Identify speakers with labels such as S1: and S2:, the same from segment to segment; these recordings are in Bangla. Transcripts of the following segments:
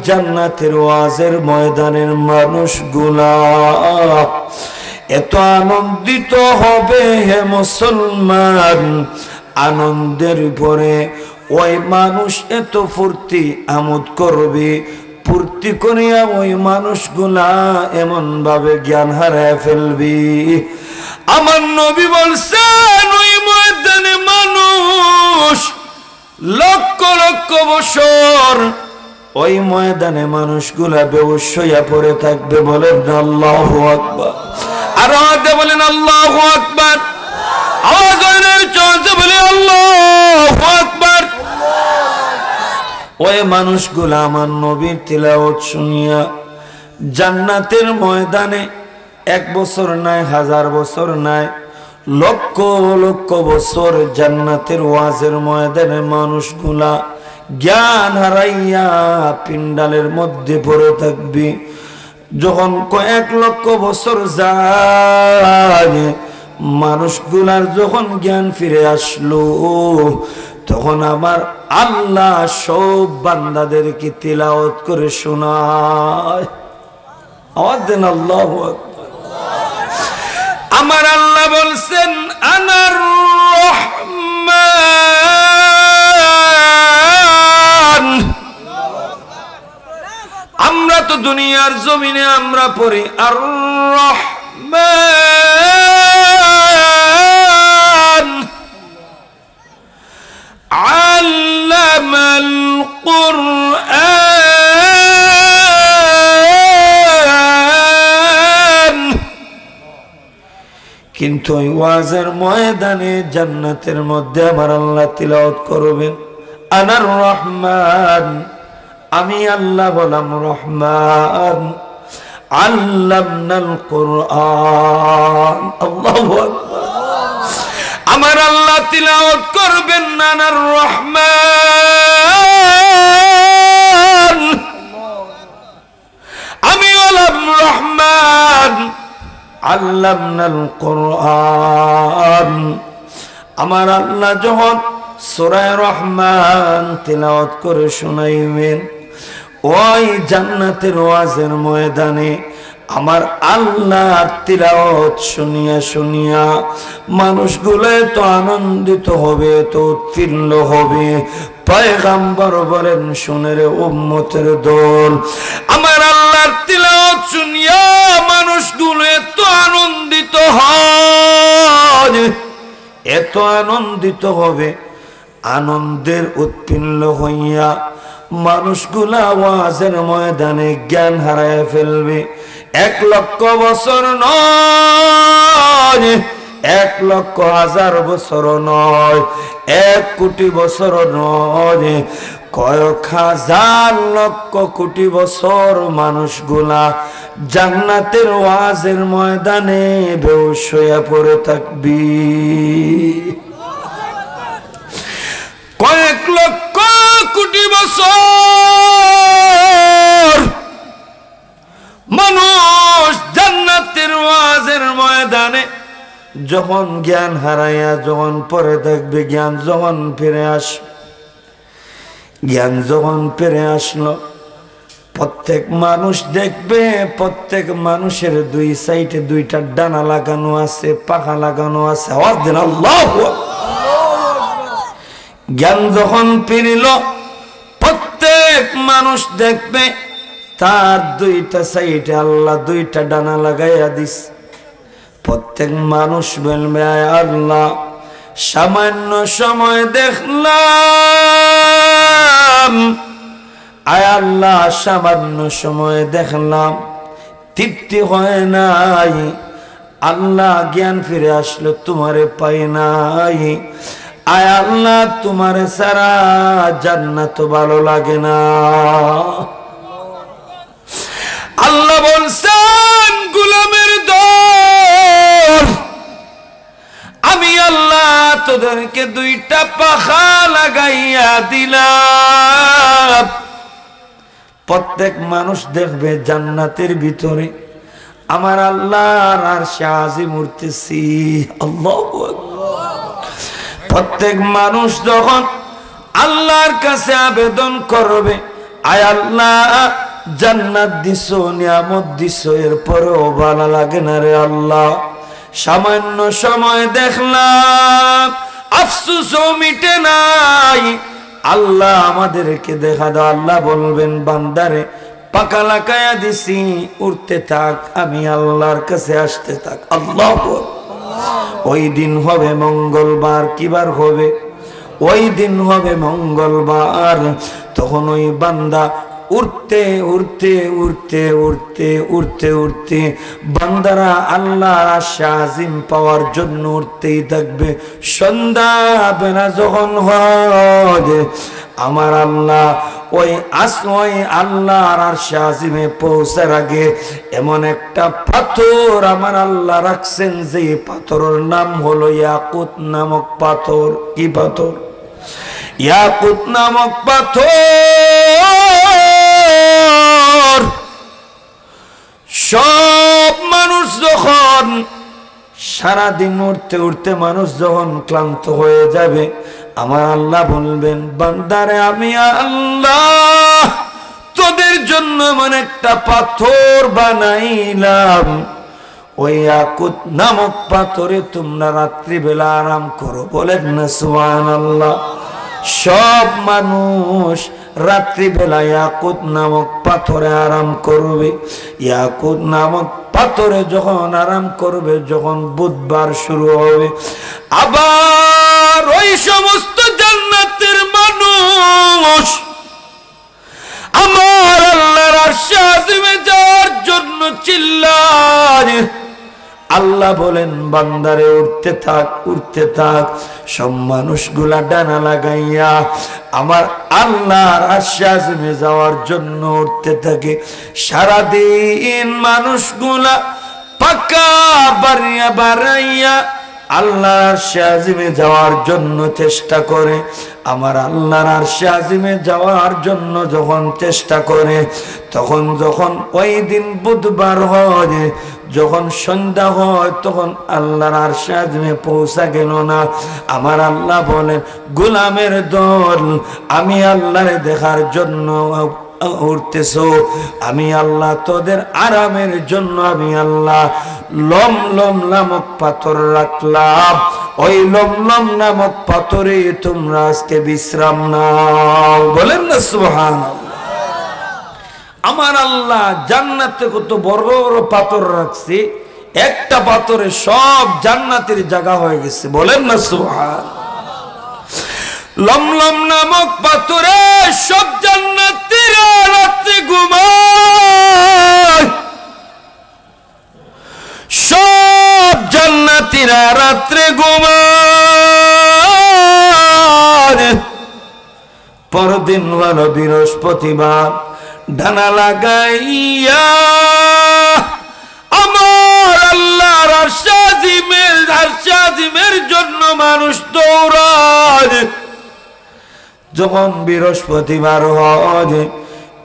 S1: জান্নাতের ওয়াজের ময়দানের মানুষগুলা এত আনন্দিত হবে হে মুসলমান, আনন্দের পরে ওই মানুষ এত ফুর্তি আমোদ করবে, ফুর্তি করিয়া ওই মানুষগুলা এমন ভাবে জ্ঞান হারায় ফেলবি। আমার নবী বলছেন ওই ময়দানে মানুষ লক্ষ লক্ষ বছর ওই ময়দানে মানুষগুলা বেহুশ হইয়া পড়ে থাকবে। বলেন আল্লাহু আকবার। আর আওয়াজে বলেন আল্লাহু আকবার। আওয়াজ হয় চলছে বলে আল্লাহু আকবার। ওই মানুষগুলা আমার নবীর তিলাওয়াত শুনিয়া জান্নাতের ময়দানে 1 বছর নাই, 1000 বছর নাই, লক্ষ লক্ষ বছর জান্নাতের ওয়াজের ময়দানে মানুষগুলা জ্ঞান হারাইয়া পিন্ডালের মধ্যে পড়ে থাকবে। যখন কয়েক লক্ষ বছর যায় মানুষগুলার যখন জ্ঞান ফিরে আসলো, তখন আমার আল্লাহ সব বান্দাদেরকে তিলাওয়াত করে শোনায়। আওয়াজ দেন আল্লাহু আকবার। আমার আল্লাহ বলছেন আনার রহমান। আমরা তো দুনিয়ার জমিনে আমরা পড়ি আর রহমান আল্লামাল কুরআন। কিন্তু ওই ওয়াজের ময়দানে জান্নাতের মধ্যে আমার আল্লাহ তিলাওয়াত করবেন আনার রহমান, আমি আল্লাহ বললাম রহমান, আল্লামনাল কুরআন। আল্লাহু আকবার। আমার আল্লাহ তিলাওয়াত করবেন আনার রহমান, আমি বললাম রহমান, আল্লামনাল কুরআন। আমার আল্লাহ যখন সূরা রহমান তিলাওয়াত করে শোনাইবেন ওই জান্নাতের ওয়াজের ময়দানে আমার আল্লাহর তিলাওয়াত শুনিয়া শুনিয়া মানুষগুলো তো আনন্দিত হবে, তো উৎফুল্ল হবে। পয়গম্বর বলেন শুনে রে উম্মতের দল, আমার আল্লাহর তিলাওয়াত শুনিয়া মানুষগুলো এত আনন্দিত হয়, এত আনন্দিত হবে, আনন্দের উৎপীড়িত হইয়া মানুষগুলা ওয়াজের ময়দানে জ্ঞান হারায় ফেলবে। 1 লক্ষ বছর নয়, 1 লক্ষ 1000 বছর নয়, 1 কোটি বছর নয়, কয়েক হাজার লক্ষ কোটি বছর মানুষগুলা জান্নাতের ওয়াজের ময়দানে বেহুশ হইয়া পড়ে থাকবি। কয়েক লক্ষ কোটি বছর মানুষ জান্নাতের ওয়াজের ময়দানে যখন জ্ঞান হারাইয়া যখন পড়ে থাকবে, জ্ঞান যখন ফিরে আসবে, জ্ঞান যখন ফিরে আসলো, প্রত্যেক মানুষ দেখবে প্রত্যেক মানুষের 2 সাইডে 2টা ডানা লাগানো আছে, পাখা লাগানো আছে। আওয়াজ দেন আল্লাহু আকবার। জ্ঞান যখন ফিরিল প্রত্যেক মানুষ দেখবে তার 2টা সাইডে আল্লাহ 2টা ডানা লাগাইয়া দিস। প্রত্যেক মানুষ বলবে আয় আল্লাহ সামান্য সময় দেখলাম, আয় আল্লাহ সামান্য সময় দেখলাম, তৃপ্তি হয় নাই, আল্লাহ জ্ঞান ফিরে আসলো তোমারে পাই নাই, আয় আল্লাহ তোমার সারা জান্নাত ভালো লাগে না। আল্লাহ বলছেন গোলামের দল, আমি আল্লাহ তোদেরকে 2টা পাখা লাগাইয়া দিলাম। প্রত্যেক মানুষ দেখবে জান্নাতের ভিতরে আমার আল্লাহর আরশে আজিম উঠতেছি। আল্লাহু আকবার। প্রত্যেক মানুষ যখন আল্লাহর কাছে আবেদন করবে আয় আল্লাহ জান্নাত দিছো নিয়ামত দিছো এরপরেও ভালো লাগে না রে আল্লাহ সামান্য সময় দেখলাম আফসোসও মিটে নাই আল্লাহ আমাদেরকে দেখা দাও আল্লাহ বলবেন বান্দারে পাকা লাগায়া দিছি উঠতে থাক আমি আল্লাহর কাছে আসতে থাক আল্লাহ ওই দিন হবে মঙ্গলবার কিবার হবে ওই দিন হবে মঙ্গলবার তখন ওই বান্দা উঠতে উঠতে উঠতে উঠতে উঠতে উঠতে বান্দারা আল্লাহর আশা আজিম পাওয়ার জন্য উঠতেই থাকবে সন্ধ্যা বেলা যখন হয় আমার আল্লাহ ওই আল্লাহর আশা আজিমে পৌঁছার আগে এমন একটা পাথর আমার আল্লাহ রাখছেন যে পাথরের নাম হলো ইয়াকুত নামক পাথর কি পাথর ইয়াকুত নামক পাথর সব মানুষ যখন সারাদিন উঠতে উঠতে মানুষ যখন ক্লান্ত হয়ে যাবে আমার আল্লাহ বলবেন বান্দারে আমি আল্লাহ তোদের জন্য এমন একটা পাথর বানাইলাম ওই ইয়াকুত নামক পাথরে তোমরা রাত্রিবেলা আরাম করো বলেন না সুবহানাল্লাহ সব মানুষ রাত্রিবেলা ইয়াকুত নামক পাথরে আরাম করবে ইয়াকুত নামক পাথরে যখন আরাম করবে যখন বুধবার শুরু হবে আবার ওই সমস্ত জান্নাতের মানুষ আমার আল্লাহর আরশে আজিমে যাওয়ার জন্য চিল্লায় আল্লাহ বলেন বান্দারে উঠতে থাক সব মানুষগুলা ডানা লাগাইয়া আমার আল্লাহর আরশে আজিমে যাওয়ার জন্য উঠতে থাকে সারাদিন মানুষগুলা পাকা বাড়াইয়া আল্লাহর আরশে আজিমে যাওয়ার জন্য চেষ্টা করে আমার আল্লাহর আরশে আজিমে যাওয়ার জন্য যখন চেষ্টা করে তখন যখন ওই দিন বুধবার হয় যখন সন্ধ্যা হয় তখন আল্লাহর আরশে আজিমে পৌঁছা গেল না আমার আল্লাহ বলেন গোলামের দল আমি আল্লাহরে দেখার জন্য উঠতেছো আমি আল্লাহ তোদের আরামের জন্য আমি আল্লাহ লমলম নামক পাথর রাখলাম ওই লমলম নামক পাথরে তোমরা আজকে বিশ্রাম নাও বলেন না সুবহানাল্লাহ আমার আল্লাহ জান্নাতে কত বড় বড় পাথর রাখছে একটা পাথরে সব জান্নাতের জায়গা হয়ে গেছে বলেন না সুবহানাল্লাহ লমলম নামক পাথরে সব জান্নাতীরা রাতে ঘুমায় সব জান্নাতীরা রাত্রে ঘুমায় পরদিন হলো বৃহস্পতিবার ডানা লাগাইয়া আমার আল্লাহর আরশে আজিমের জন্য মানুষ দৌড়ায় যখন বৃহস্পতিবার হয়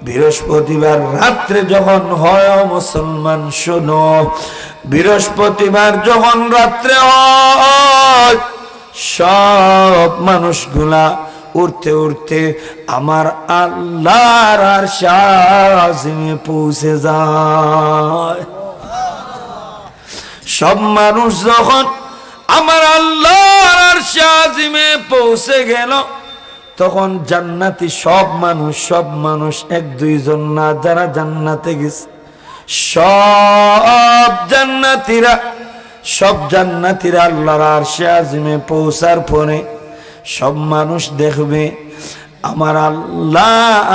S1: বৃহস্পতিবার রাত্রে যখন হয় মুসলমান শোনো বৃহস্পতিবার যখন রাত্রে হয় সব মানুষগুলা উঠতে উঠতে আমার আল্লাহর আরশে আজিমে পৌঁছে যায় সব মানুষ যখন আমার আল্লাহর আরশে আজিমে পৌঁছে গেল তখন জান্নাতি সব মানুষ এক দুইজন না যারা জান্নাতে গেছে সব জান্নাতীরা আল্লাহর আরশে আজিমে পৌঁছার পরে সব মানুষ দেখবে আমার আল্লাহ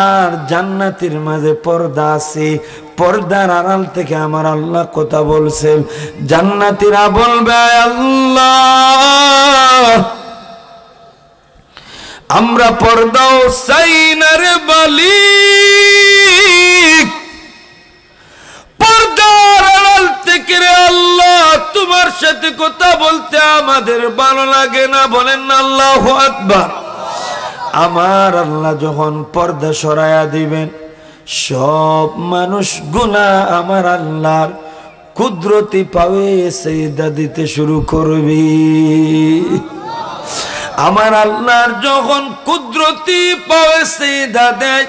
S1: আর জান্নাতের মাঝে পর্দা আছে পর্দার আড়াল থেকে আমার আল্লাহ কথা বলছেন জান্নাতীরা বলবে আল্লাহ আমরা পর্দাও চাই না রে মালিক পর্দার আড়াল থেকে রে আল্লাহ তোমার সাথে কথা বলতে আমাদের ভালো লাগে না বলেন না আল্লাহু আকবার আমার আল্লাহ যখন পর্দা সরাইয়া দিবেন সব মানুষগুলা আমার আল্লাহর কুদরতি পাবে সিজদা দিতে শুরু করবে আমার আল্লাহর যখন কুদরতি পাবে সিজদা দেয়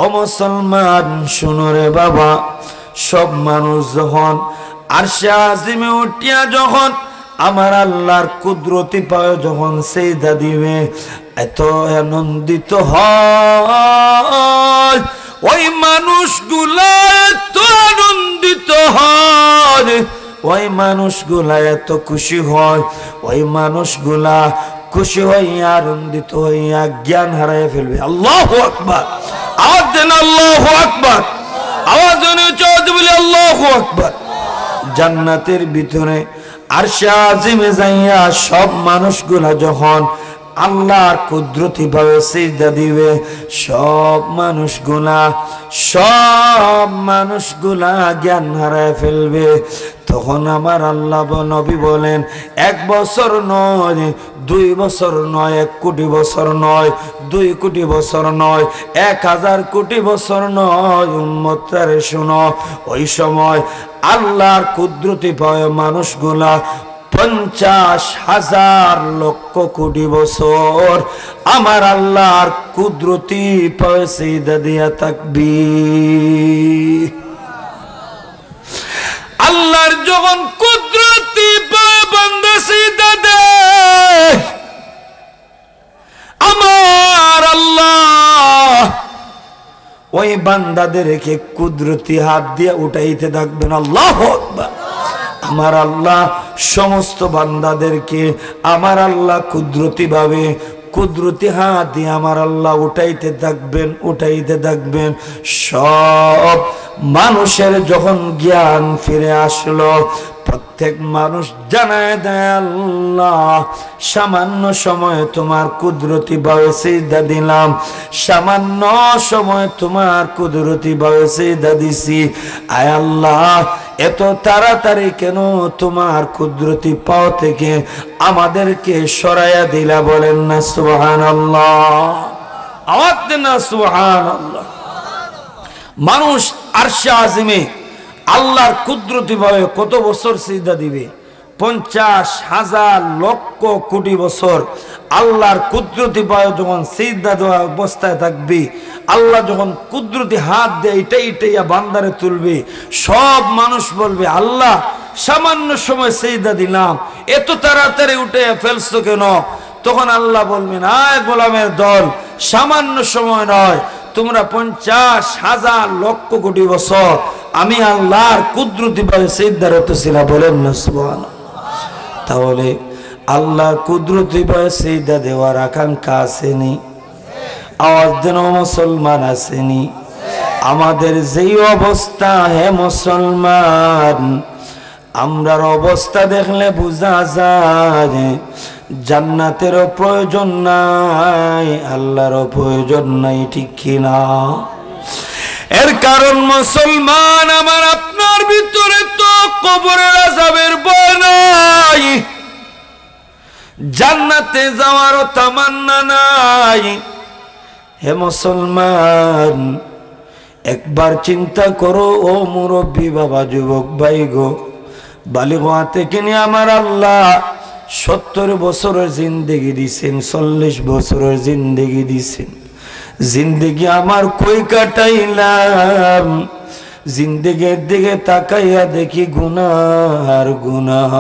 S1: ও মুসলমান শুনো রে বাবা, সব মানুষ যখন আরশে আজিমে উঠিয়া যখন আমার আল্লাহর কুদরতি পায় যখন সিজদা দিবে, এত আনন্দিত হয় ওই মানুষগুলা, এত আনন্দিত হয় ওই মানুষগুলা, এত খুশি হয় ওই মানুষগুলা, খুশি হইয়া আনন্দিত হইয়া জ্ঞান হারাইয়া ফেলবে। আল্লাহু আকবার, আওয়াজ দেন আল্লাহু আকবার, আওয়াজ উচ্চ বলে আল্লাহু আকবার। জান্নাতের ভিতরে আরশে আজিমে যাইয়া সব মানুষগুলা যখন আল্লাহর কুদরতি ভাবে সিজদা দিবে, সব মানুষগুলা জ্ঞান হারায় ফেলবে। তখন আমার আল্লাহ নবী বলেন, 1 বছর নয়, 2 বছর নয়, 1 কোটি বছর নয়, 2 কোটি বছর নয়, 1000 কোটি বছর নয়, উম্মতরে শুনো, ওই সময় আল্লাহর কুদরতি পায় মানুষগুলা 50,000 লক্ষ কোটি বছর আমার আল্লাহর কুদরতি পায় সিজদা দিয়া তাকবীর। আল্লাহর যখন কুদরতি পায় বান্দা সিজদা দেয়, আমার আল্লাহ ওই বান্দাদেরকে কুদরতি হাত দিয়ে উঠাইতে থাকবেন। আল্লাহু আকবার। আমার আল্লাহ সমস্ত বান্দাদেরকে আমার আল্লাহ কুদরতি ভাবে কুদরতি হাত দিয়ে আমার আল্লাহ উঠাইতে থাকবেন। সব মানুষের যখন জ্ঞান ফিরে আসলো, প্রত্যেক মানুষ জানায় দেয়, আল্লাহ সামান্য সময় তোমার কুদরতি ভাবে সিজদা দিলাম, সামান্য সময় তোমার কুদরতি ভাবে সিজদা দিছি, আয় আল্লাহ এত তাড়াতাড়ি কেন তোমার কুদরতি পাও থেকে আমাদেরকে সরাইয়া দিলা? বলেন না সুবহানাল্লাহ, আওয়াজ দেন না সুবহানাল্লাহ। মানুষ আরশে আজিমে আল্লাহর কুদরতি ভাবে কত বছর সিজদা দিবে? 50,000 লক্ষ কোটি বছর আল্লাহর কুদরতি ভাবে যখন সিজদা দেওয়া অবস্থায় থাকবে, আল্লাহ যখন কুদরতি হাত দিয়ে ইটাইয়া বান্দারে তুলবে, সব মানুষ বলবে, আল্লাহ সামান্য সময় সিজদা দিলাম, এত তাড়াতাড়ি উঠে ফেলছো কেন? তখন আল্লাহ বলবেন, আয় গোলামের দল, সামান্য সময় নয়, তোমরা 50,000 লক্ষ কোটি বছর আমি আল্লাহর কুদরতি ভাবে সিজদারত ছিলা। বলেন না সুবহানাল্লাহ। তাহলে আল্লাহর কুদরতি ভাবে সিজদা দেওয়ার আকাঙ্ক্ষা আসেনি? আওয়াজ দেন মুসলমান, আসেনি? আমাদের যেই অবস্থা, হে মুসলমান, আমরার অবস্থা দেখলে বোঝা যায় জান্নাতেরও প্রয়োজন নাই, আল্লাহরও প্রয়োজন নাই, ঠিক কিনা? এর কারণ মুসলমান আমার আপনার ভিতরে তো কবরের আযাবের ভয় নাই, জান্নাতে যাওয়ারও তামান্না নাই। হে মুসলমান, একবার চিন্তা করো ও মুরব্বী বাবা, যুবক ভাই গো, বালিগা থেকে নিয়ে আমার আল্লাহ 70 বছরের জিন্দেগি দিছেন, 40 বছরের জিন্দেগি দিছেন। জিন্দেগি আমার কই কাটাইলাম? জিন্দেগির দিকে তাকাইয়া দেখি গুনাহ আর গুনাহ।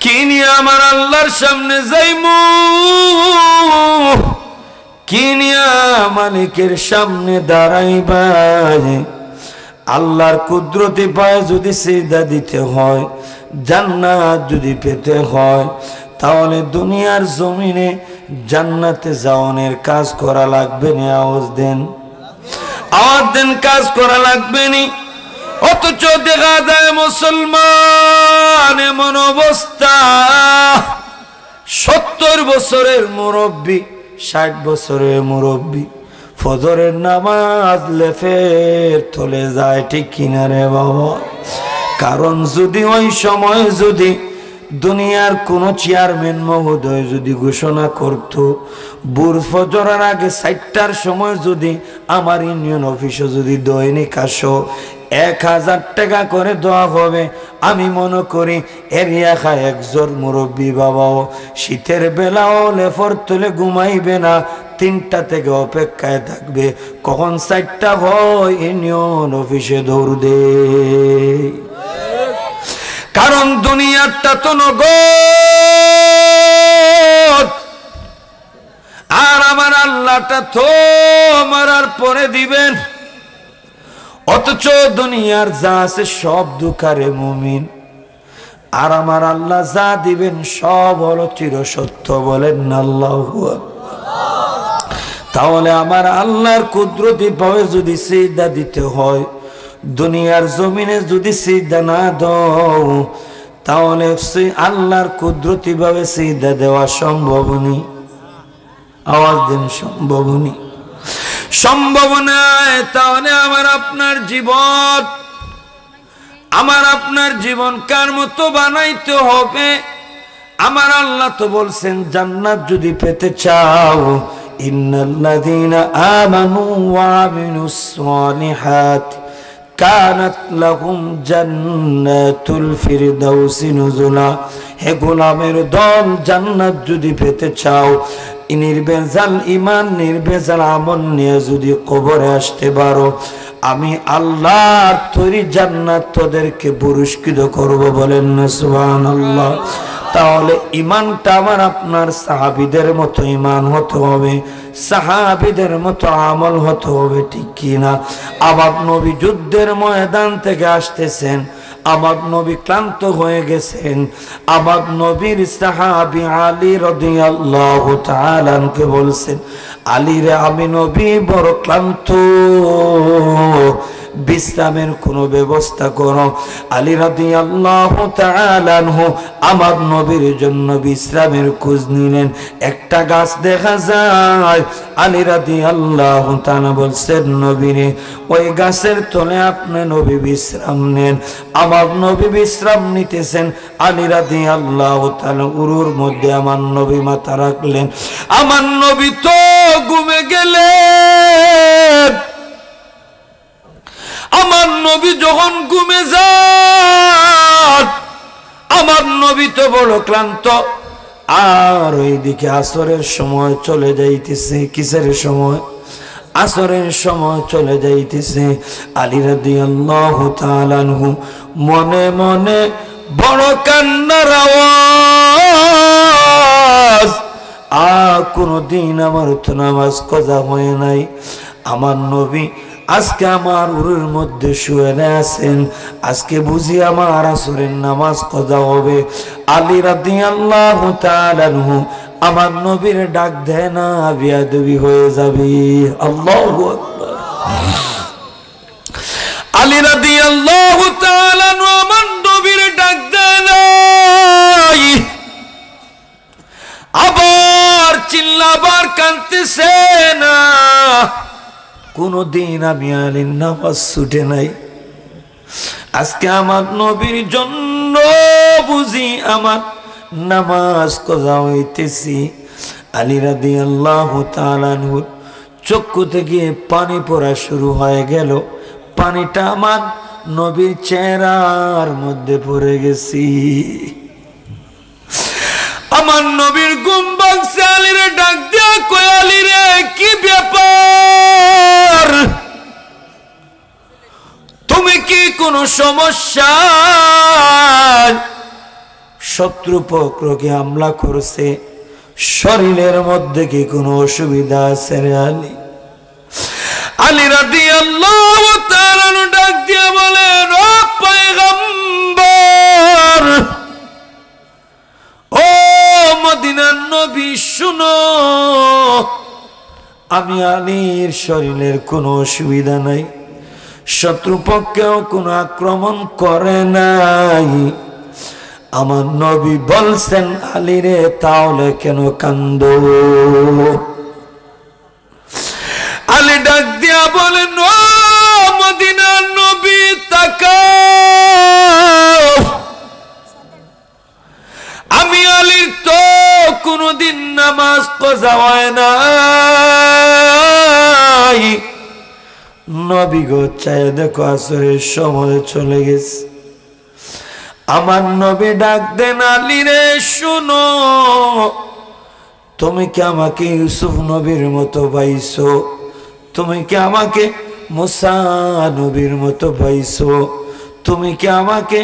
S1: কি নিয়ে আমার আল্লাহর সামনে যাইমু? কি নিয়ে মালিকের সামনে দাঁড়াইবা? আল্লাহর কুদরতি পায়ে যদি সিজদা দিতে হয়, জান্নাত যদি পেতে হয়, তাহলে দুনিয়ার জমিনে জান্নাতে যাওয়ার কাজ করা লাগবে না। আওয়াজ দেন, কাজ করা লাগবে নি। অথচ দেখা যায় মুসলমান এমন অবস্থা, 70 বছরের মুরব্বী, 60 বছরের মুরব্বী, ফজরের নামাজ লেফের তলে যায়, ঠিক কিনা রে বাবা? কারণ যদি ওই সময় যদি দুনিয়ার কোন চেয়ারম্যান মহোদয় যদি ঘোষণা করত, ভোর ফজরের আগে 4টার সময় যদি আমার ইউনিয়ন অফিসে যদি দৈনিক আসো 1000 টাকা করে দেওয়া হবে, আমি মনে করি এরিয়া খায় একজন মুরব্বী বাবাও শীতের বেলাও লেফর তুলে ঘুমাইবে না, 3টা থেকে অপেক্ষায় থাকবে কখন 4টা হয় ইউনিয়ন অফিসে দৌড় দে কারণ দুনিয়াটা তো নগদ আর আমার আল্লাহটা তো মরার পরে দিবেন অথচ দুনিয়ার যা আছে সব দুকারে মুমিন আর আমার আল্লাহ যা দিবেন সব হলো চিরসত্য বলেন আল্লাহু আকবার তাহলে আমার আল্লাহর কুদরতি ভাবে যদি সিজদা দিতে হয় দুনিয়ার জমিনে যদি সিজদা না দাও তাহলে সেই আল্লাহর কুদরতি ভাবে সিজদা দেওয়া সম্ভব নয় আওয়াজ দেন সম্ভব নয় তাহলে আমার আপনার জীবন কার মতো বানাইতে হবে আমার আল্লাহ তো বলছেন জান্নাত যদি পেতে চাও ইন্নাল্লাযীনা আমানু ওয়া আমিলুস সালিহাতি কানাত লাহুম জান্নাতুল ফিরদাউসি নুজুলা হে গোলামের দল জান্নাত যদি পেতে চাও নির্ভেজাল ঈমান নির্ভেজাল আমল নিয়ে যদি কবরে আসতে পারো আমি আল্লাহর তৈরি জান্নাত তোদেরকে পুরস্কৃত করব বলেন না সুবহানাল্লাহ তাহলে ঈমানটা আমার আপনার সাহাবীদের মতো ঈমান হতে হবে সাহাবীদের মতো আমল হতে হবে ঠিক কি না আমার নবী যুদ্ধের ময়দান থেকে আসতেছেন আমার নবী ক্লান্ত হয়ে গেছেন আমার নবীর সাহাবী আলী রাদিয়াল্লাহু তাআলা কে বলছেন আলী রে আমি নবী বড় ক্লান্ত বিশ্রামের কোনো ব্যবস্থা করো আলী রাদিয়াল্লাহু তাআলা আনহু আমার নবীর জন্য বিশ্রামের খোঁজ নিলেন একটা গাছ দেখা যায় আলী রাদিয়াল্লাহু তাআলা বলছেন নবীরে ওই গাছের তলে আপনি নবী বিশ্রাম নেন আমার নবী বিশ্রাম নিতেছেন আলী রাদিয়াল্লাহু তাআলা উরুর মধ্যে আমার নবী মাথা রাখলেন আমার নবী তো ঘুমে গেলেন আমার নবী যখন ঘুমে যান আমার নবী তো বড় ক্লান্ত আর ওইদিকে আসরের সময় চলে যাইতেছে কিসের সময় আসরের সময় চলে যাইতেছে আলী রাদিয়াল্লাহু তাআলা আনহু মনে মনে বড় কান্নার আওয়াজ কোনদিন আমার তো নামাজ কাজা হয় নাই আমার নবী আজকে আমার উরুর মধ্যে শুয়ে আছেন আজকে বুঝি আমার আসরের নামাজ কাজা হবে আলী রাদিয়াল্লাহু তাআলা আনহু আমার নবীর ডাক দেয় না বিয়াদবি হয়ে যাবে আল্লাহু আকবার আলী রাদিয়াল্লাহু তাআলা আনহু আমার নবীর ডাক দেয় না আবার চিল্লাবার কাঁদতেছে না কোনদিন আমি আলীর নামাজ ছুটে নাই আজকে আমার নবীর জন্য বুঝি আমার নামাজ কাজা হইতেছি আলী রাদিয়াল্লাহু তাআলা আনহু চক্ষু থেকে পানি পড়া শুরু হয়ে গেল পানিটা আমার নবীর চেহারার মধ্যে পড়ে গেছি আমার নবীর ঘুম ভাঙছে আলীরে ডাক দিয়া কই আলী রে কি ব্যাপার তুমি কি কোনো সমস্যা শত্রুপক্ষকে হামলা করছে শরীরের মধ্যে কি কোনো অসুবিধা আছে রে আলী আলী রাদিয়াল্লাহু তাআলা ডাক দিয়া বলেন ও পয়গম্বর ও মদিনার নবী শুনো আমি আলীর শরীরের কোনো অসুবিধা নাই শত্রুপক্ষেও কোনো আক্রমণ করে নাই আমার নবী বলছেন আলী রে তাহলে কেন কান্দো আলী ডাক দিয়া বলেন ও মদিনার নবী তাকাও আমি আলীর তো কোনদিন নামাজ কাজা হয় নাই নবী গো চাই দেখো আসরের সময় চলে গেছে আমার নবী ডাক দেন আলী রে শুনো তুমি কি আমাকে ইউসুফ নবীর মতো পাইছো? তুমি কি আমাকে মুসা নবীর মতো পাইছো? তুমি কি আমাকে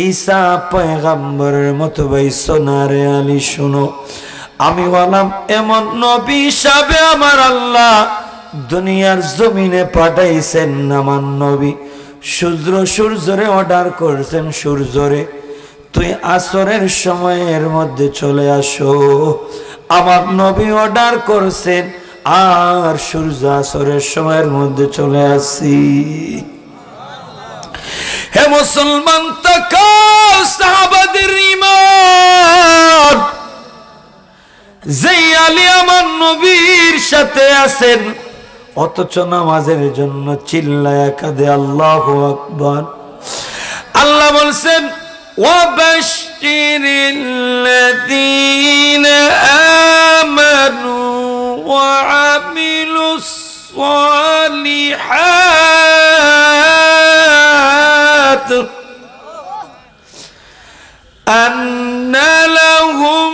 S1: ঈসা পয়গম্বরের মতো পাইছো? না রে আলী, শুনো, আমি বললাম এমন নবী হিসাবে আমার আল্লাহ দুনিয়ার জমিনে পাঠাইছেন। আমার নবী সূর্যরে অর্ডার করছেন, সূর্যরে তুই আসরের সময়ের মধ্যে চলে আসো। আমার নবী অর্ডার করছেন, আর সূর্য আসরের সময়ের মধ্যে চলে আসি। হে মুসলমান, তাকাও সাহাবাদের ঈমান। যেই আলী আমার নবীর সাথে আছেন, অথচ নামাজের জন্য চিল্লায়া কাঁদে আল্লাহু আকবার। আল্লাহ বলছেন, ওয়াবাশশিরিল্লাযীনা আমানু ওয়া আমিলুস সালিহাত আন্না লাহুম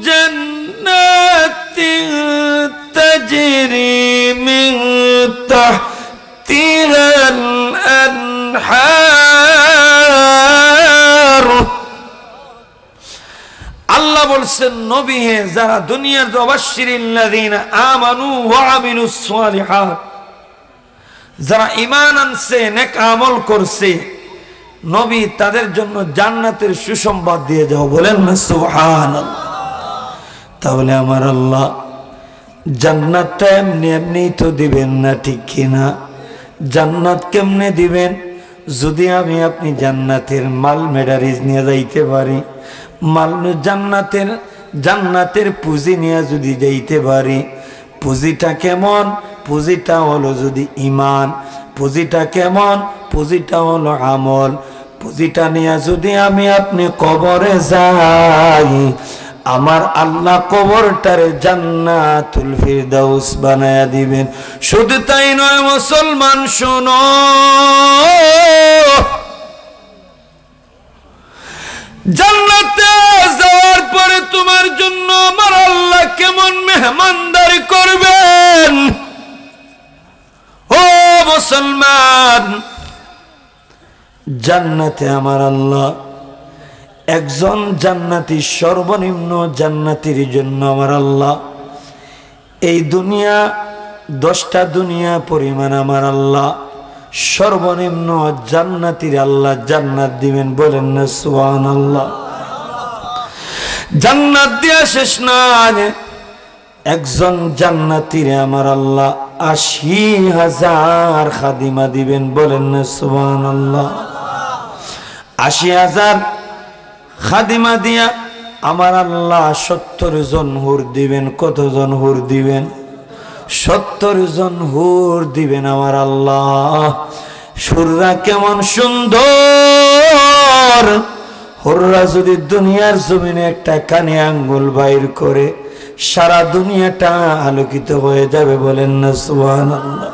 S1: জান্নাতিন তাজরি মিন তাহতিহাল আনহার। আল্লাহ বলছেন, নবী হে, যারা দুনিয়ার ওয়াবাশশিরিল্লাযীনা আমানু ওয়া আমিলুস সালিহাত, যারা ঈমান আনছে, নেক আমল করছে, নবী তাদের জন্য জান্নাতের সুসংবাদ দিয়ে যাও। বলেন না সুবহানাল্লাহ। তাহলে আমার আল্লাহ জান্নাতটা এমনি এমনি তো দিবেন না, ঠিক কিনা? জান্নাত কেমনে দিবেন? যদি আমি আপনি জান্নাতের মাল মেডারিজ নিয়ে যাইতে পারি, জান্নাতের পুঁজি নিয়ে যদি যাইতে পারি, পুঁজিটা কেমন? পুঁজিটা হলো যদি ঈমান। পুঁজিটা কেমন? পুঁজিটা হলো আমল। পুঁজিটা নিয়ে যদি আমি আপনি কবরে যাই, আমার আল্লাহ কবরটারে জান্নাতুল ফিরদাউস বানায়া দিবেন। শুধু তাই নয় মুসলমান, শোনো, জান্নাতে যাওয়ার পরে তোমার জন্য আমার আল্লাহ কেমন মেহমানদারি করবেন। ও মুসলমান, জান্নাতে আমার আল্লাহ একজন জান্নাতি, সর্বনিম্ন জান্নাতির জন্য আমার আল্লাহ এই দুনিয়া 10টা দুনিয়া পরিমাণ আমার আল্লাহ সর্বনিম্ন জান্নাতির আল্লাহ জান্নাত দিবেন। বলেন না সুবহানাল্লাহ। জান্নাত দিয়া শেষ না, একজন জান্নাতিরে আমার আল্লাহ 80,000 খাদিমা দিবেন। বলেন না সুবহানাল্লাহ। 80,000 খাদিমা দিয়া আমার আল্লাহ 70 জন হুর দিবেন। কতজন হুর দিবেন? 70 জন হুর দিবেন আমার আল্লাহ। হুররা কেমন সুন্দর! হুররা যদি দুনিয়ার জমিনে একটা কানে আঙ্গুল বাইর করে, সারা দুনিয়াটা আলোকিত হয়ে যাবে। বলেন না সুবহানাল্লাহ।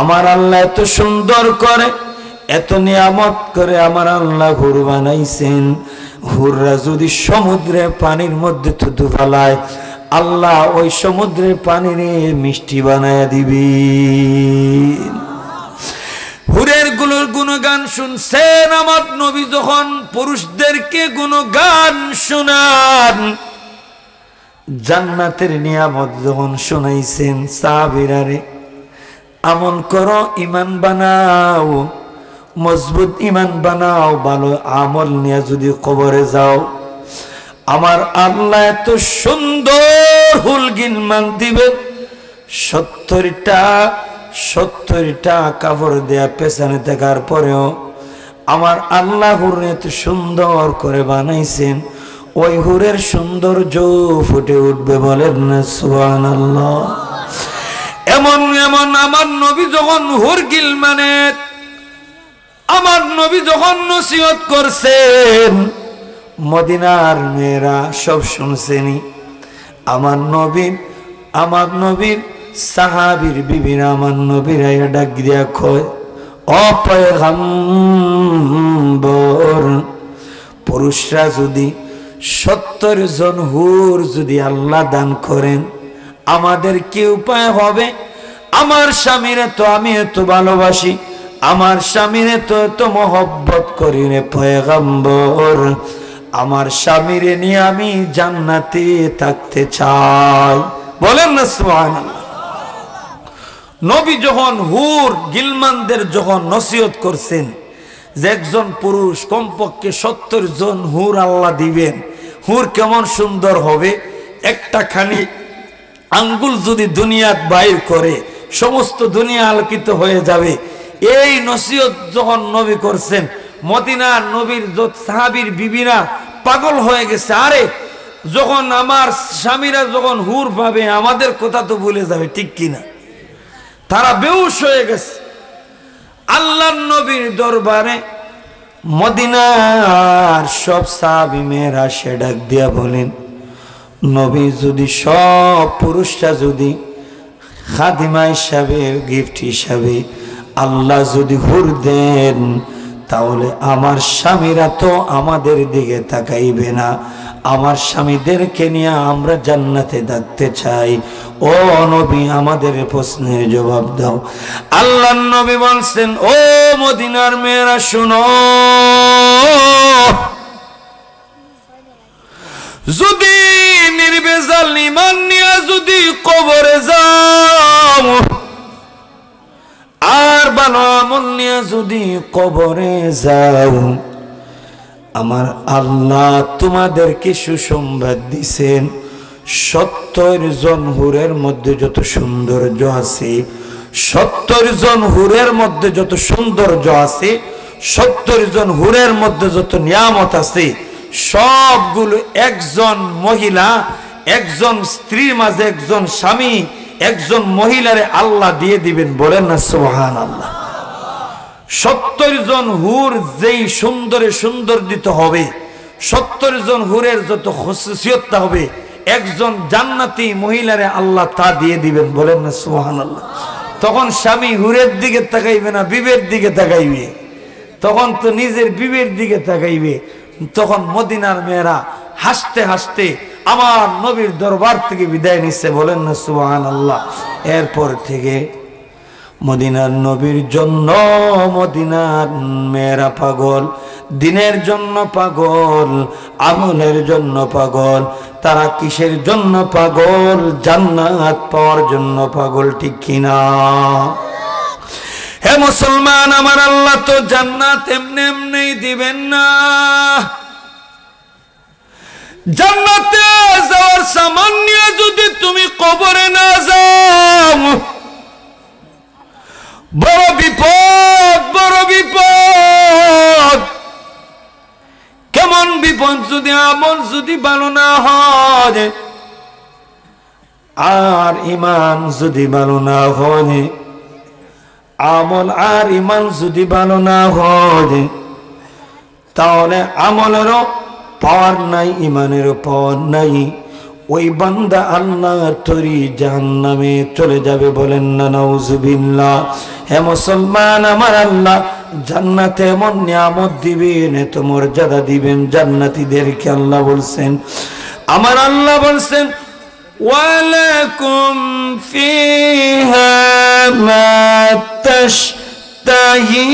S1: আমার আল্লাহ এত সুন্দর করে, এত নিয়ামত করে আমার আল্লাহ হুর বানাইছেন। হুররা যদি সমুদ্রের পানির মধ্যে থুতু ফেলায়, আল্লাহ ওই সমুদ্রের পানিরে মিষ্টি বানায়া দিবি। হুরের গুলোর গুণগান শুনছেন আমার নবী যখন পুরুষদেরকে গুণগান শোনান, জান্নাতের নিয়ামত যখন শোনাইছেন, সাহাবীরারে আমল করো, ঈমান বানাও, মজবুত ঈমান বানাও, ভালো আমল নিয়ে যদি কবরে যাও, আমার আল্লাহ এত সুন্দর হুলগিন মান দিবেন। 70টা কাপড় দেয়া পেছনে থাকার পরেও আমার আল্লাহ হুর এত সুন্দর করে বানাইছেন, ওই হুরের সৌন্দর্য ফুটে উঠবে। বলেন না সুবহানাল্লাহ। এমন এমন আমার নবী যখন হুর গিলমানের, আমার নবী যখন নসিহত করছেন, মদিনার মেয়েরা সব শুনছেনি। আমার নবীর সাহাবীর বিবিরা আমার নবীর ডাক দিয়া কয়, ও পয়গম্বর, পুরুষরা যদি 70 70 জন হুর যদি আল্লাহ দান করেন, আমাদের কি উপায় হবে? আমার স্বামীরে তো আমি এত ভালোবাসি, আমার স্বামীরে তো এত মহব্বত করি রে পয়গম্বর, আমার স্বামীরে নিয়ে আমি জান্নাতে থাকতে চাই। বলেন না সুবহানাল্লাহ। নবী যখন হুর গিলমানদের যখন নসিহত করছেন যে একজন পুরুষ কমপক্ষে 70 জন হুর আল্লাহ দিবেন, হুর কেমন সুন্দর হবে, একটা খানি আঙ্গুল যদি দুনিয়াত বাইর করে সমস্ত দুনিয়া আলোকিত হয়ে যাবে। এই নসিহত যখন নবী করছেন, মদিনার নবীর সাহাবীর বিবিরা পাগল হয়ে গেছে। আরে যখন আমার স্বামীরা যখন হুর পাবে আমাদের কথা তো ভুলে যাবে, ঠিক কিনা? তারা বেহুশ হয়ে গেছে। আল্লাহর নবীর দরবারে মদিনার সব সাহাবী মেয়েরা সে ডাক দিয়া বলেন, নবী যদি সব পুরুষরা যদি খাদিমা হিসাবে গিফট হিসাবে আল্লাহ যদি হুর দেন, তাহলে আমার স্বামীরা তো আমাদের দিকে তাকাইবে না, আমার স্বামীদেরকে নিয়ে আমরা জান্নাতে থাকতে চাই। ও নবী, আমাদের প্রশ্নের জবাব দাও। আল্লাহর নবী বলছেন, ও মদিনার মেয়েরা শুনো, যদি নির্বেজাল ঈমান নিয়ে যদি কবরে যাও, আর ভালো আমল নিয়ে যদি কবরে যাও, আমার আল্লাহ তোমাদেরকে সুসংবাদ দিছেন, 70 জন হুরের মধ্যে যত সৌন্দর্য আছে, 70 জন হুরের মধ্যে যত সৌন্দর্য আছে, 70 জন হুরের মধ্যে যত নিয়ামত আছে, সবগুলো একজন মহিলা, একজন স্ত্রীর মাঝে একজন স্বামী, একজন মহিলারে আল্লাহ দিয়ে দিবেন। বলেন না সুবহানাল্লাহ। 70 জন হুর যেই সুন্দরে সুন্দর্জিত হবে, 70 জন হুরের যত খুসুসিয়তটা হবে, একজন জান্নাতি মহিলারে আল্লাহ তা দিয়ে দিবেন। বলেন না সুবহানাল্লাহ। তখন স্বামী হুরের দিকে তাকাইবে না, বিবের দিকে তাকাইবে, তখন তো নিজের বিবের দিকে তাকাইবে। তখন মদিনার মেয়েরা হাসতে হাসতে আমার নবীর দরবার থেকে বিদায় নিচ্ছে। বলেন না সুবহানাল্লাহ। এরপর থেকে মদিনার নবীর জন্য মদিনার মেয়েরা পাগল, দিনের জন্য পাগল, আমলের জন্য পাগল। তারা কিসের জন্য পাগল? জান্নাত পাওয়ার জন্য পাগল, ঠিক কিনা? হে মুসলমান, আমার আল্লাহ তো জান্নাত এমনি এমনি দিবেন না। জান্নাতে যাওয়ার সামান নিয়ে যদি তুমি কবরে না যাও, বড় বিপদ, বড় বিপদ। কেমন বিপদ? যদি আমল যদি ভালো না হয়, আর ইমান যদি ভালো না হয়, আমল আর ইমান যদি ভালো না হয়, তাহলে আমলেরও পাওয়ার নাই, ইমানেরও পাওয়ার নাই। ওই বান্দা আল্লাহর তৈরি জাহান্নামে চলে যাবে। বলেন না নাউজুবিল্লাহ। হে মুসলমান, আমার আল্লাহ জান্নাতে এমন নিয়ামত দিবেন, এত মর্যাদা দিবেন জান্নাতীদেরকে। আল্লাহ বলছেন, আমার আল্লাহ বলছেন, ওয়ালাকুম ফিহা মা তাশতাহি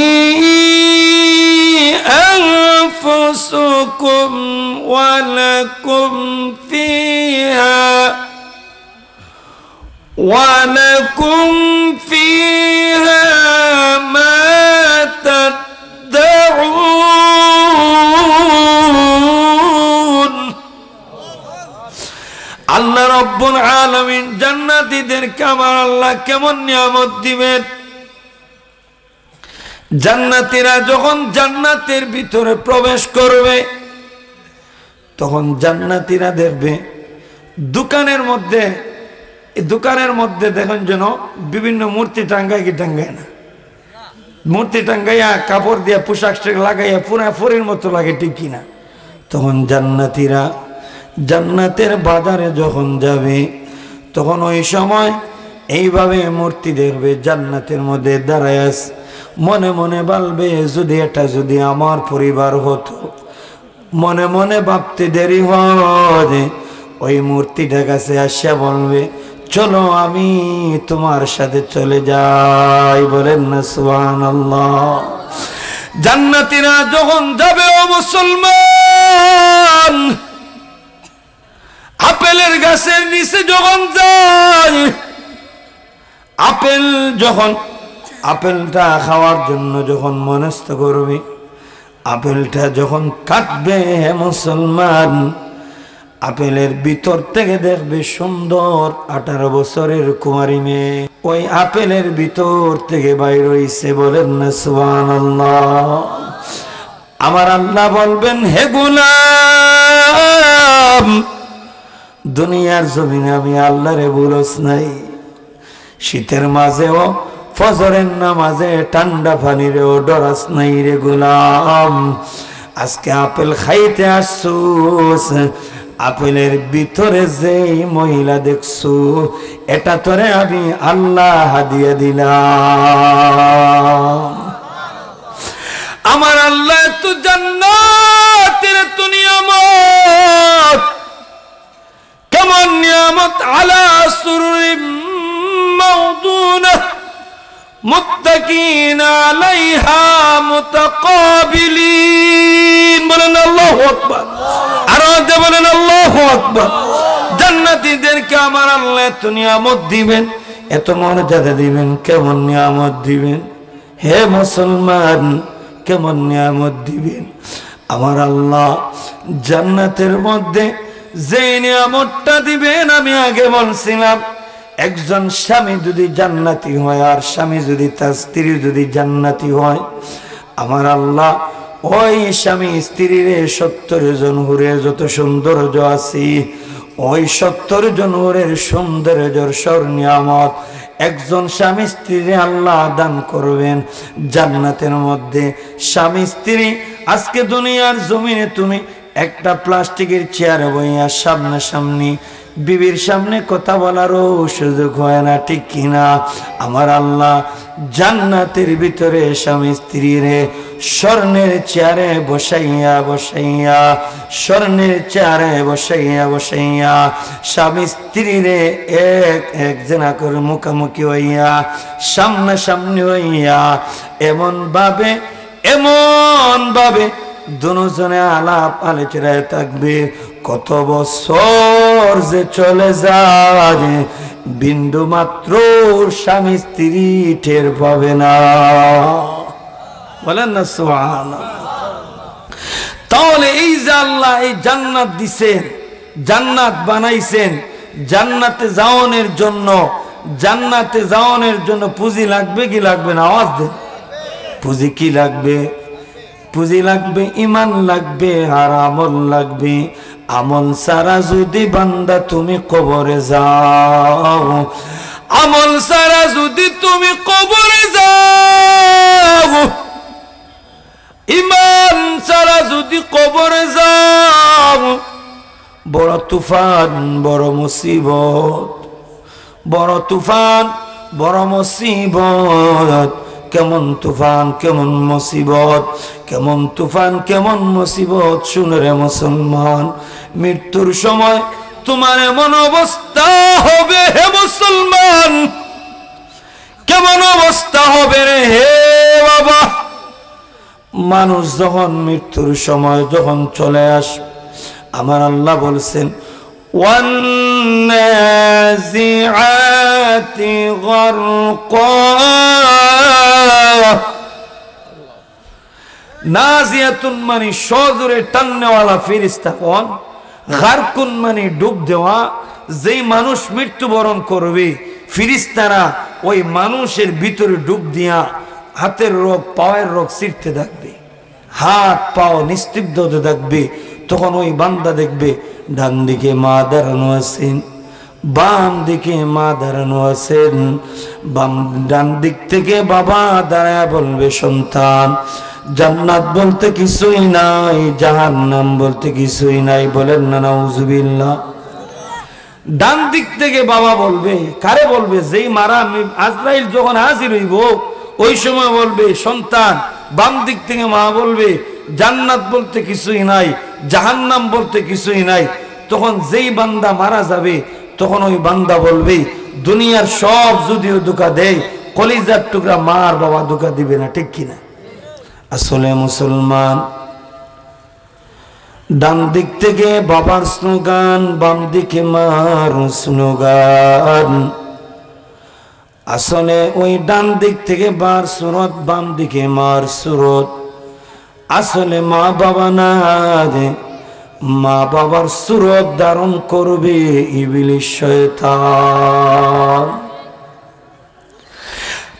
S1: أنفسكم ولكم فيها ما تدعون। আল্লাহ রাব্বুল আলামিন জান্নাতীদেরকে আমার আল্লাহ কেমন নিয়ামত দিবেন। জান্নাতীরা যখন জান্নাতের ভিতরে প্রবেশ করবে, তখন জান্নাতীরা দেখবে দোকানের মধ্যে, দোকানের মধ্যে দেখেন যেন বিভিন্ন মূর্তি টাঙ্গায় কি টাঙ্গায় না, মূর্তি টাঙ্গাইয়া কাপড় দিয়া পোশাক লাগাইয়া পুরা ফরির মতো লাগে, ঠিক কিনা? তখন জান্নাতীরা জান্নাতের বাজারে যখন যাবে, তখন ওই সময় এইভাবে মূর্তি দেখবে জান্নাতের মধ্যে দাঁড়ায় আছে, মনে মনে বলবে, যদি এটা যদি আমার পরিবার হতো, মনে মনে ভাবতে দেরি হয়, ওই মূর্তিটার কাছে আসিয়া বলবে চলো আমি তোমার সাথে চলে যাই। বলেন না সুবহানাল্লাহ। জান্নাতীরা যখন যাবে ও মুসলমান, আপেলের গাছের নিচে যখন যায়, আপেলটা খাওয়ার জন্য যখন মনস্থ করবে, আপেলটা যখন কাটবে হে মুসলমান, আপেলের ভিতর থেকে দেখবে সুন্দর 18 বছরের কুমারী মেয়ে, ওই আপেলের ভিতর থেকে বাইর হইছে। বলেন না সুবহানাল্লাহ। আমার আল্লাহ বলবেন হে গোলাম, দুনিয়ার জমিনে আমি আল্লাহরে ভুলস নাই, শীতের মাঝেও ফজরের নামাজে ঠান্ডা পানিরেও ডরাস নাই রে গোলাম। আজকে আপেল খাইতে আসছুস, আপেলের ভিতরে যে মহিলা দেখছু, এটা তোরে আমি আল্লাহ হাদিয়া দিলাম। আমার আল্লাহ তো জান্নাতের তো নিয়ামত, কেমন নিয়ামত, আলা সুরুরিম মাউদুনা মুত্তাকিনা আলাইহা মুতাকাবিলিন। বলেন আল্লাহু আকবার। আর বলেন আল্লাহু আকবার। জান্নাতীদেরকে আমার আল্লাহ এত নিয়ামত দিবেন, এত মর্যাদা দিবেন। কেমন নিয়ামত দিবেন হে মুসলমান, কেমন নিয়ামত দিবেন? আমার আল্লাহ জান্নাতের মধ্যে যে নিয়ামতটা দিবেন আমি আগে বলছিলাম, একজন স্বামী যদি জান্নাতি হয় আর স্বামী যদি তার স্ত্রী যদি জান্নাতি হয়, আমার আল্লাহ ওই স্বামী স্ত্রীর 70 জন হুরের যত সৌন্দর্য আছে, ওই 70 জন হুরের সৌন্দর্যের নিয়ামত একজন স্বামী স্ত্রীরে আল্লাহ দান করবেন জান্নাতের মধ্যে। স্বামী স্ত্রী আজকে দুনিয়ার জমিনে তুমি একটা প্লাস্টিকের চেয়ারে বইয়া সামনাসামনি বিবির সামনে কথা বলারও সুযোগ হয় না, ঠিক কিনা? আমার আল্লাহ জান্নাতের ভিতরে স্বামী স্ত্রীরে স্বর্ণের চেয়ারে বসাইয়া বসাইয়া, স্বর্ণের চেয়ারে বসাইয়া বসাইয়া স্বামী স্ত্রীরে এক জনা করে মুখামুখি হইয়া সামনাসামনি হইয়া এমন ভাবে দুজনে আলাপ আলোচনায় থাকবে। কত বছর যে চলে যায় বিন্দু মাত্র স্বামী স্ত্রী টের পাবে না। বলেন না সুবহানাল্লাহ। তাহলে এই যে আল্লাহ এই জান্নাত দিছেন, জান্নাত বানাইছেন, জান্নাতে যাওয়ানোর জন্য পুঁজি লাগবে কি লাগবে না? আওয়াজ দেন। পুঁজি কি লাগবে? পুঁজি লাগবে, ঈমান লাগবে, আর আমল লাগবে। আমল সারা যদি বান্দা তুমি কবরে যাও, আমল সারা যদি তুমি কবরে যাও, ঈমান সারা যদি কবরে যাও, বড় তুফান, বড় মুসিবত, বড় তুফান, বড় মুসিবত। কেমন তুফান, কেমন মুসিবত, কেমন তুফান, কেমন মুসিবত। শুনে রে মুসলমান, মৃত্যুর সময় তোমার এমন অবস্থা হবে হে মুসলমান, কেমন অবস্থা হবে রে হে বাবা। মানুষ যখন মৃত্যুর সময় যখন চলে আসবে, আমার আল্লাহ বলছেন ওয়ান্নাজিআতি গারকা। নাজিয়াতুন মানে সজোরে টাননেওয়ালা ফেরেশতা, কোন গারকুন মানে ডুব দেওয়া। যেই মানুষ মৃত্যুবরণ করবে ফেরেশতারা ওই মানুষের ভিতরে ডুব দিয়া হাতের রোগ পায়ের রোগ ছিঁড়তে থাকবে, হাত পাও নিস্তব্ধ হতে থাকবে। তখন ওই বান্দা দেখবে ডান দিকে মা দাঁড়ানো আছেন, বাম দিকে মা দাঁড়ানো আছেন। ডান দিক থেকে বাবা দাঁড়ায় বলবে সন্তান জান্নাত বলতে কিছুই নাই, জাহান্নাম বলতে কিছুই নাই। বলেন না নাউজুবিল্লাহ। ডান দিক থেকে বাবা বলবে, কারে বলবে? যেই মারা আজরাইল যখন হাজির হইব ওই সময় বলবে সন্তান। বাম দিক থেকে মা বলবে জান্নাত বলতে কিছুই নাই, জাহান্নাম বলতে কিছুই নাই। তখন যেই বান্দা মারা যাবে তখন ওই বান্দা বলবে দুনিয়ার সব যদিও ধোঁকা দেয়, কলিজার টুকরা মা আর বাবা ধোঁকা দিবে না, ঠিক কিনা? আসলে মুসলমান, ডান দিক থেকে বাবার স্লোগান, বাম দিকে মার স্লোগান। আসলে ওই ডান দিক থেকে বার সুরত, বাম দিকে মার সুরত। আসলে মা বাবা না, মা বাবার সুরত ধারণ করবে ইবলিস শয়তান।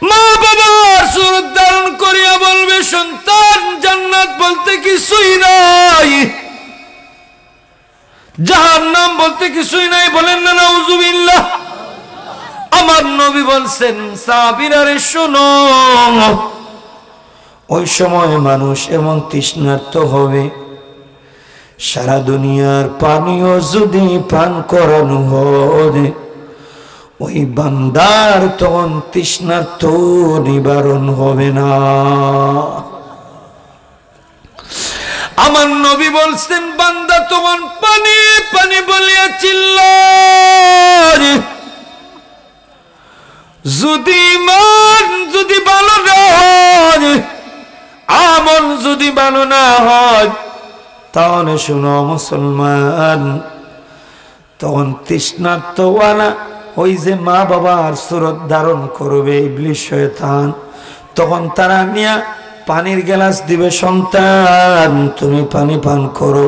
S1: মা বাবার সুরত ধারণ করিয়া বলবে সন্তান জান্নাত বলতে কিছুই নাই, জাহান্নাম বলতে কিছুই নাই। বলেন না নাউজুবিল্লাহ। আমার নবী বলছেন সাহাবীরা রে শোনো, ওই সময় মানুষ এমন তৃষ্ণার্ত হবে, সারা দুনিয়ার পানিও যদি পান করানো হয় ওই বান্দার তখন তৃষ্ণার্ত নিবারণ হবে না। আমার নবী বলছেন বান্দা তখন পানি পানি বলিয়া চিল্লায়। যদি মান যদি ভালো না হয়, আমল যদি ভালো না হয়, তাহলে শুনো মুসলমান, তখন তৃষ্ণার্তওয়ালা ওই যে মা বাবার সুরত ধারণ করবে ইবলিস শয়তান, তখন তারা নিয়া পানির গ্লাস দিবে, সন্তান তুমি পানি পান করো।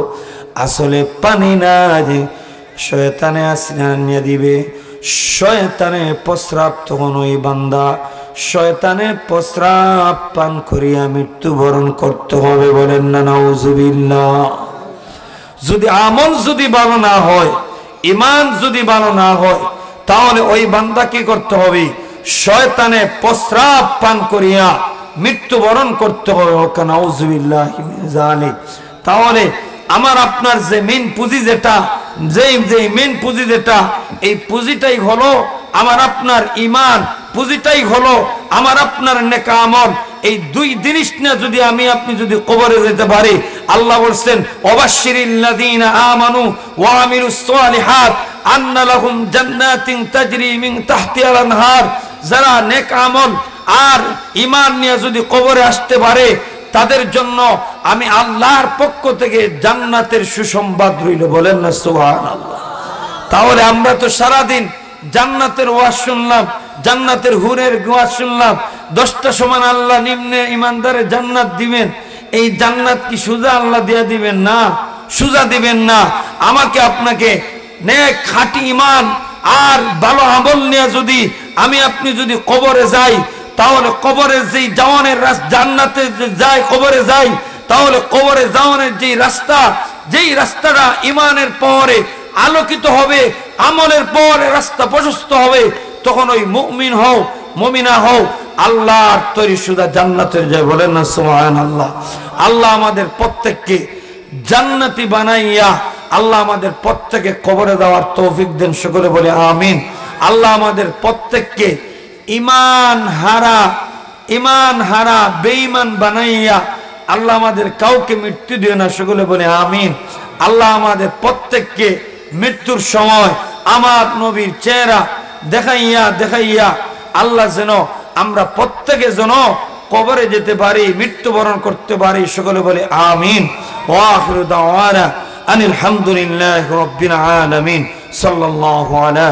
S1: আসলে পানি না, যে শয়তানে আসিনা নিয়ে দিবে, শয়তানে প্রস্রাব। তখন ওই বান্দা শয়তানের প্রস্রাব পান করিয়া মৃত্যুবরণ করতে হবে। বলেন না নাউজুবিল্লাহ। যদি আমল যদি ভালো না হয়, ইমান যদি ভালো না হয়, তাহলে ওই বান্দা কি করতে হবে? শয়তানে প্রস্রাব পান করিয়া মৃত্যুবরণ করতে হবে। নাউজুবিল্লাহি মিন যালিক। তাহলে আমার আপনার যে মেন পুঁজি যেটা, যে মেন পুঁজি যেটা, এই পুঁজিটাই হলো আমার আপনার ইমান, পুঁজিটাই হলো আমার আপনার নেক আমল। এই দুই জিনিস না যদি আমি আপনি যদি কবরে যেতে পারি, আল্লাহ বলছেন ওয়াবাশশিরিল্লাযীনা আমানু ওয়া আমিলুস সালিহাত আন্না লাহুম জান্নাতিন তাজরি মিন তাহতিহাল আনহার। যারা নেক আমল আর ইমান নিয়ে যদি কবরে আসতে পারে তাদের জন্য আমি আল্লাহর পক্ষ থেকে জান্নাতের সুসংবাদ রইল। বলেন না সুবহানাল্লাহ। তাহলে আমরা তো সারাদিন জান্নাতের ওয়াজ শুনলাম, জান্নাতের হুরের ওয়াজ শুনলাম, 10টা সমান আল্লাহ নিম্নে ইমানদারে জান্নাত দিবেন। এই জান্নাত কি সুজা আল্লাহ দিয়া দিবেন? না, সুজা দিবেন না। আমাকে আপনাকে নেক খাঁটি ইমান আর ভালো আমল নিয়ে যদি আমি আপনি যদি কবরে যাই, তাহলে কবরে যেই যাওয়ানের জান্নাতে যায় কবরে যাই, তাহলে কবরে যাওয়ানের যেই রাস্তা, যেই রাস্তাটা ইমানের পরে আলোকিত হবে, আমলের পরে রাস্তা প্রশস্ত হবে, তখন ওই মুমিন হও মুমিনা হও আল্লাহর তৈরি সুদা জান্নাতের যায়। বলেন না সুবহানাল্লাহ। আল্লাহ আমাদের প্রত্যেককে জান্নাতি বানাইয়া আল্লাহ আমাদের প্রত্যেককে কবরে দেওয়ার তৌফিক দেন। সকলে বলে আমিন। আল্লাহ আমাদের প্রত্যেককে ইমান হারা বেঈমান বানাইয়া আল্লাহ আমাদের কাউকে মৃত্যু দিও না। সকলে বলে আমিন। আল্লাহ আমাদের প্রত্যেককে মৃত্যুর সময় আমার নবীর চেহারা দেখাইয়া আল্লাহ যেন আমরা প্রত্যেকে যেন কবরে যেতে পারি, মৃত্যুবরণ করতে পারি। সকলে বলে আমিন। ওয়া আখিরু দাওয়ানা আনিল হামদুলিল্লাহি রাব্বিল আলামিন। সাল্লাল্লাহু আলা